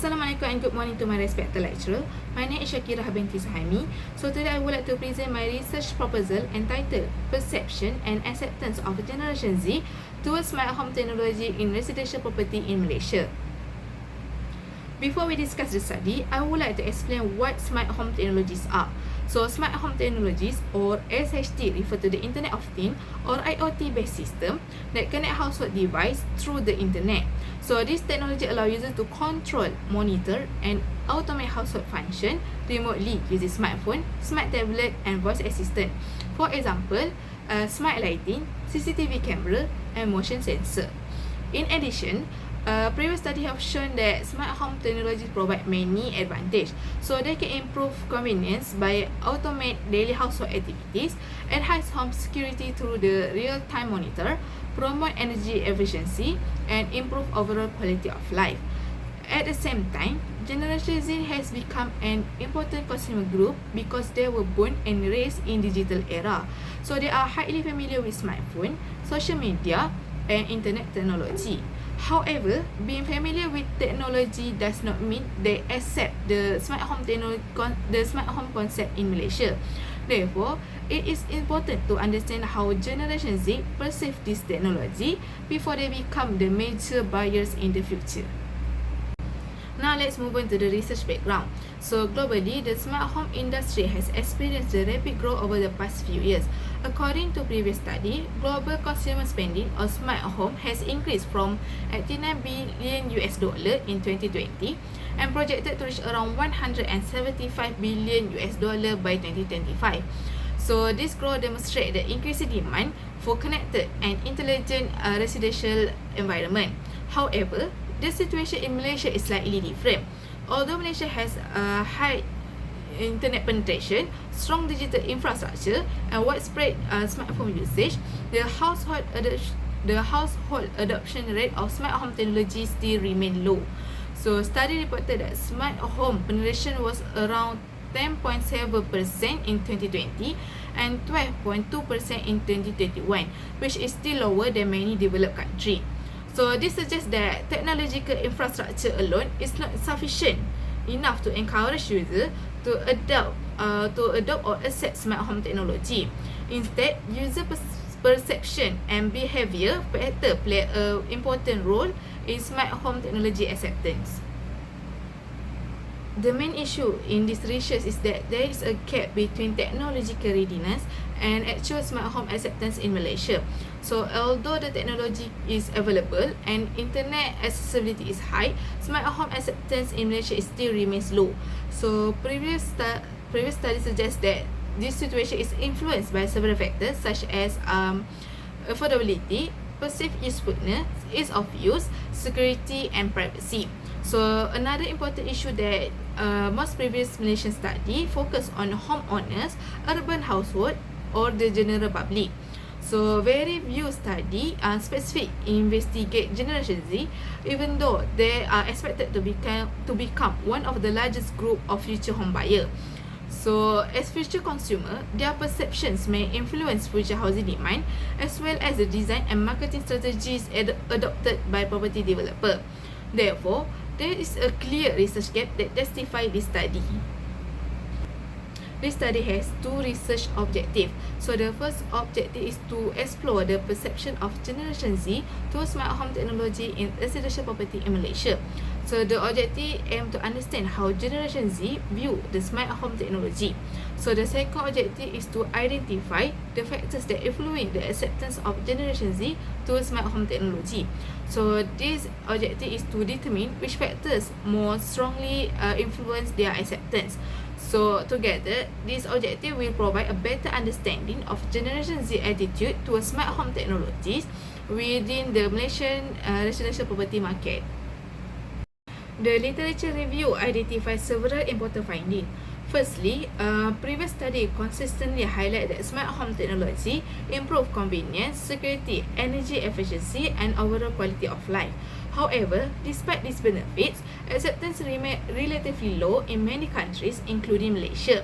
Assalamualaikum and good morning to my respected lecturer. My name is Shakira binti Sahami. So today I would like to present my research proposal entitled Perception and Acceptance of Generation Z towards Smart Home Technology in Residential Property in Malaysia. Before we discuss the study, I would like to explain what smart home technologies are. So, smart home technologies or SHT refer to the Internet of Things or IoT-based system that connect household device through the internet. So, this technology allows users to control, monitor, and automate household function remotely using smartphone, smart tablet, and voice assistant. For example, smart lighting, CCTV camera, and motion sensor. In addition, previous study have shown that smart home technologies provide many advantages. So they can improve convenience by automate daily household activities, enhance home security through the real-time monitor, promote energy efficiency, and improve overall quality of life. At the same time, Generation Z has become an important consumer group because they were born and raised in digital era. So they are highly familiar with smartphone, social media, and internet technology. However, being familiar with technology does not mean they accept the smart home concept in Malaysia. Therefore, it is important to understand how Generation Z perceive this technology before they become the major buyers in the future. Now let's move on to the research background. So globally, the smart home industry has experienced a rapid growth over the past few years. According to previous study, global consumer spending on smart home has increased from $89 billion in 2020 and projected to reach around $175 billion by 2025. So this growth demonstrates the increasing demand for connected and intelligent residential environment. However, the situation in Malaysia is slightly different. Although Malaysia has a high internet penetration, strong digital infrastructure, and widespread smartphone usage, the household adoption rate of smart home technology still remain low. So, study reported that smart home penetration was around 10.7% in 2020 and 12.2% in 2021, which is still lower than many developed countries. So this suggests that technological infrastructure alone is not sufficient enough to encourage users to adopt or accept smart home technology. Instead, user perception and behavior factor play an important role in smart home technology acceptance. The main issue in this research is that there is a gap between technological readiness and actual smart home acceptance in Malaysia. So, although the technology is available and internet accessibility is high, smart home acceptance in Malaysia still remains low. So, previous studies suggest that this situation is influenced by several factors such as affordability, perceived usefulness, ease of use, security, and privacy. So, another important issue that most previous Malaysian study focus on homeowners, urban household, or the general public. So, very few study specific investigate Generation Z, even though they are expected to become one of the largest group of future home buyer. So, as future consumer, their perceptions may influence future housing demand as well as the design and marketing strategies adopted by property developer. Therefore, there is a clear research gap that justifies this study. This study has two research objectives. So the first objective is to explore the perception of Generation Z to smart home technology in residential property in Malaysia. So the objective aims to understand how Generation Z view the smart home technology. So the second objective is to identify the factors that influence the acceptance of Generation Z to smart home technology. So this objective is to determine which factors more strongly influence their acceptance. So together, this objective will provide a better understanding of Generation Z attitude towards smart home technologies within the Malaysian residential property market. The literature review identifies several important findings. Firstly, previous study consistently highlight that smart home technology improve convenience, security, energy efficiency, and overall quality of life. However, despite these benefits, acceptance remains relatively low in many countries, including Malaysia.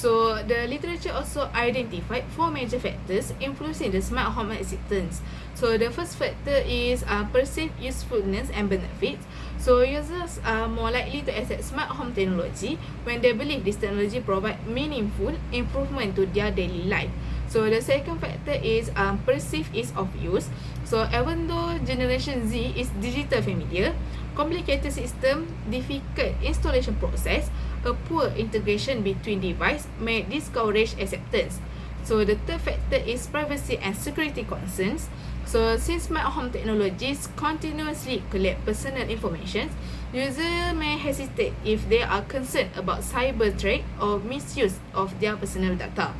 So the literature also identified 4 major factors influencing the smart home acceptance. So the first factor is perceived usefulness and benefits. So users are more likely to accept smart home technology when they believe this technology provides meaningful improvement to their daily life. So the second factor is perceived ease of use. So even though Generation Z is digital familiar, complicated system, difficult installation process, a poor integration between devices may discourage acceptance. So the third factor is privacy and security concerns. So since smart home technologies continuously collect personal information, users may hesitate if they are concerned about cyber threat or misuse of their personal data.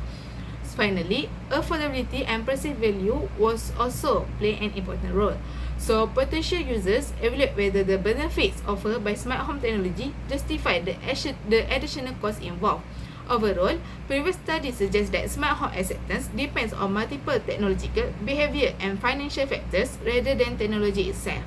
Finally, affordability and perceived value was also play an important role. So potential users evaluate whether the benefits offered by smart home technology justify the additional cost involved. Overall, previous studies suggest that smart home acceptance depends on multiple technological, behavior and financial factors rather than technology itself.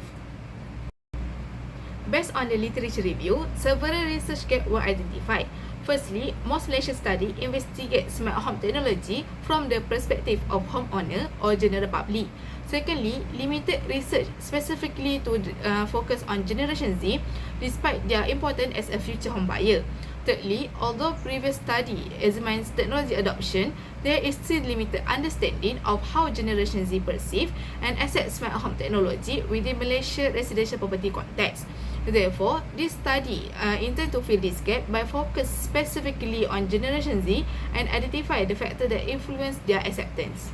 Based on the literature review, several research gaps were identified. Firstly, most Malaysian studies investigate smart home technology from the perspective of homeowner or general public. Secondly, limited research specifically to focus on Generation Z despite their importance as a future home buyer. Thirdly, although previous study examines technology adoption, there is still limited understanding of how Generation Z perceive and accept smart home technology within Malaysia residential property context. Therefore, this study intend to fill this gap by focus specifically on Generation Z and identify the factors that influence their acceptance.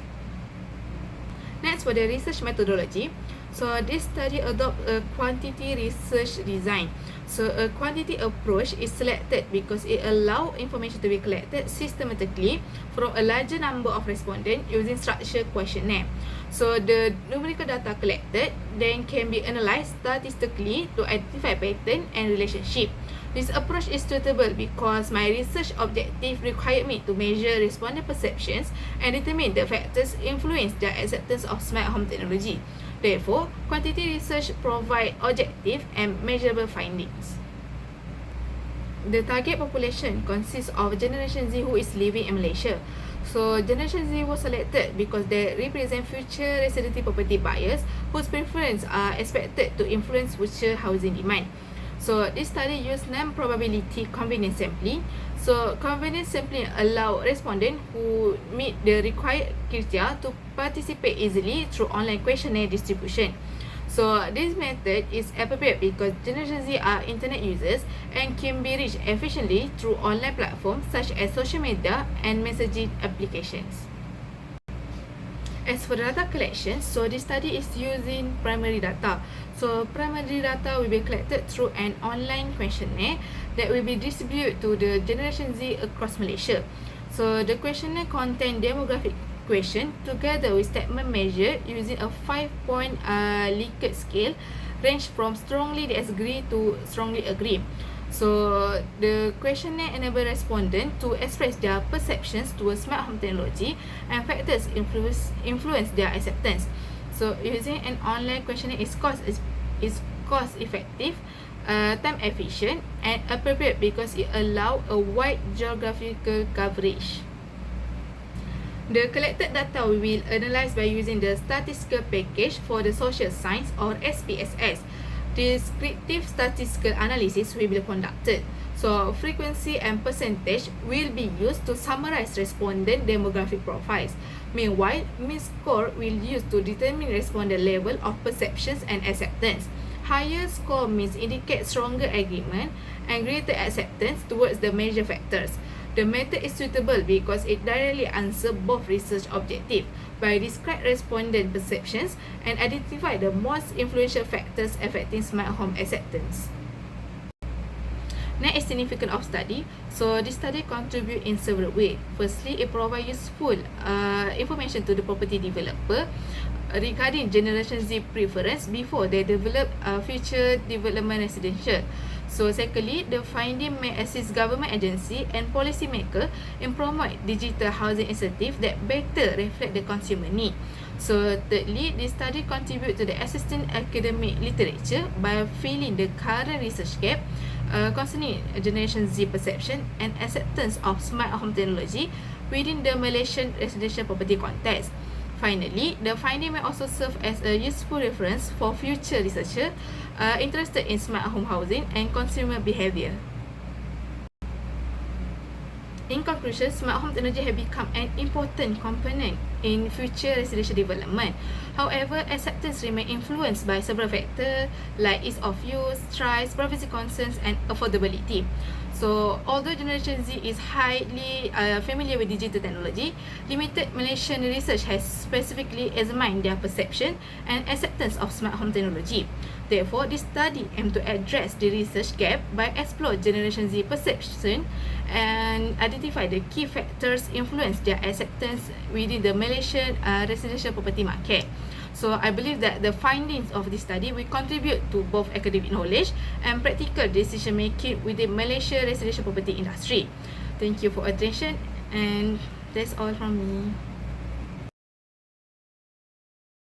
Next, for the research methodology. So this study adopt a quantity research design. So a quantity approach is selected because it allows information to be collected systematically from a larger number of respondents using structured questionnaire. So the numerical data collected then can be analyzed statistically to identify pattern and relationship. This approach is suitable because my research objective required me to measure respondent perceptions and determine the factors influence their acceptance of smart home technology. Therefore, quantity research provide objective and measurable findings. The target population consists of Generation Z who is living in Malaysia. So, Generation Z was selected because they represent future residential property buyers whose preferences are expected to influence future housing demand. So, this study used non-probability convenience sampling. So, convenience sampling allow respondents who meet the required criteria to participate easily through online questionnaire distribution. So, this method is appropriate because Generation Z are internet users and can be reached efficiently through online platforms such as social media and messaging applications. As for the data collection, so this study is using primary data. So primary data will be collected through an online questionnaire that will be distributed to the Generation Z across Malaysia. So the questionnaire contain demographic question together with statement measured using a 5-point Likert scale, range from strongly disagree to strongly agree. So the questionnaire enable respondents to express their perceptions towards smart home technology and factors influence their acceptance. So using an online questionnaire is cost effective, time efficient and appropriate because it allows a wide geographical coverage. The collected data we will analyze by using the statistical package for the social science or SPSS. Descriptive statistical analysis will be conducted. So, frequency and percentage will be used to summarize respondent demographic profiles. Meanwhile, mean score will be used to determine respondent level of perceptions and acceptance. Higher score means indicate stronger agreement and greater acceptance towards the major factors. The method is suitable because it directly answers both research objectives by describe respondent perceptions and identify the most influential factors affecting smart home acceptance. Next is significance of study. So this study contribute in several ways. Firstly, it provides useful information to the property developer regarding Generation Z preference before they develop future development residential. So secondly, the finding may assist government agency and policy maker in promote digital housing initiative that better reflect the consumer need. So thirdly, this study contribute to the existing academic literature by filling the current research gap concerning Generation Z perception and acceptance of smart home technology within the Malaysian residential property context. Finally, the finding may also serve as a useful reference for future researchers interested in smart home housing and consumer behaviour. In conclusion, smart home technology have become an important component in future residential development. However, acceptance remain influenced by several factors like ease of use, price, privacy concerns, and affordability. So, although Generation Z is highly familiar with digital technology, limited Malaysian research has specifically examined their perception and acceptance of smart home technology. Therefore, this study aims to address the research gap by exploring Generation Z perception and identify the key factors influence their acceptance within the Malaysian residential property market. So I believe that the findings of this study will contribute to both academic knowledge and practical decision making within Malaysia residential property industry. Thank you for attention, and that's all from me.